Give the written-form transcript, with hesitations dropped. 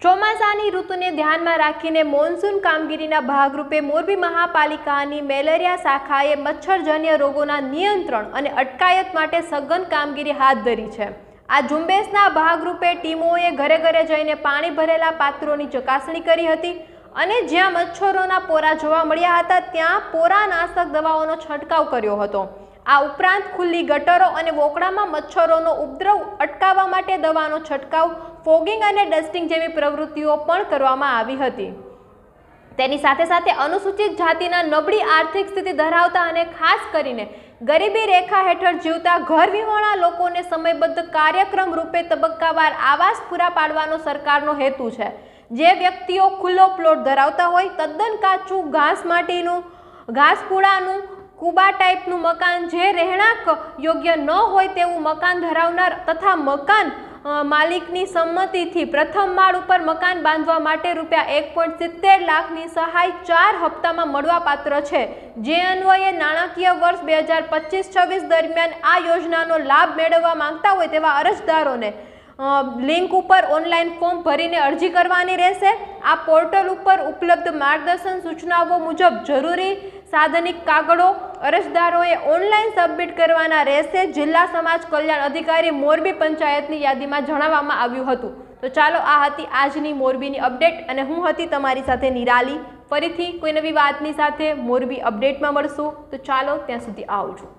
ચોમાસાની ઋતુને ધ્યાનમાં રાખીને મોન્સૂન કામગીરીના ભાગરૂપે મોરબી મહાપાલિકાની મેલેરિયા શાખાએ મચ્છરજન્ય રોગોના નિયંત્રણ અને અટકાયત માટે સઘન કામગીરી હાથ ધરી છે। આ ઝુંબેશના ભાગરૂપે ટીમોએ ઘરે ઘરે જઈને પાણી ભરેલા પાત્રોની ચકાસણી કરી હતી અને જ્યાં મચ્છરોના પોરા જોવા મળ્યા હતા ત્યાં પોરાનાશક દવાઓનો છંટકાવ કર્યો હતો। આ ઉપરાંત ખુલ્લી ગટરો અને વોકળામાં મચ્છરોનો ઉપદ્રવ અટકાવવા માટે દવાનો છંટકાવ, ફોગિંગ અને ડસ્ટિંગ જેવી પ્રવૃત્તિઓ પણ કરવામાં આવી હતી। તેની સાથે સાથે અનુસૂચિત જાતિના નબળી આર્થિક સ્થિતિ ધરાવતા અને ખાસ કરીને ગરીબી રેખા હેઠળ જીવતા ઘર વિહોણા લોકોને સમયબદ્ધ કાર્યક્રમ રૂપે તબક્કાવાર આવાસ પૂરા પાડવાનો સરકારનો હેતુ છે। જે વ્યક્તિઓ ખુલ્લો પ્લોટ ધરાવતા હોય, તદ્દન કાચું ઘાસ માટીનું ઘાસપુડાનું કુબા ટાઈપનું મકાન, જે રહેણાંક યોગ્ય ન હોય તેવું મકાન ધરાવનાર તથા મકાન માલિકની સંમતિથી પ્રથમ માળ ઉપર મકાન બાંધવા માટે ₹1.70 લાખની સહાય 4 હપ્તામાં મળવાપાત્ર છે। જે અન્વયે નાણાકીય વર્ષ 2025-26 દરમિયાન આ યોજનાનો લાભ મેળવવા માંગતા હોય તેવા અરજદારોને લિંક ઉપર ઓનલાઈન ફોર્મ ભરીને અરજી કરવાની રહેશે। આ પોર્ટલ ઉપર ઉપલબ્ધ માર્ગદર્શન સૂચનાઓ મુજબ જરૂરી સાધનિક કાગળો અરજદારોએ ઓનલાઈન સબમિટ કરવાના રહેશે। જિલ્લા સમાજ કલ્યાણ અધિકારી મોરબી પંચાયતની યાદીમાં જણાવવામાં આવ્યું હતું। તો ચાલો, આ હતી આજની મોરબીની અપડેટ અને હું હતી તમારી સાથે નિરાલી। ફરીથી કોઈ નવી વાતની સાથે મોરબી અપડેટમાં મળશું। તો ચાલો, ત્યાં સુધી આવજો।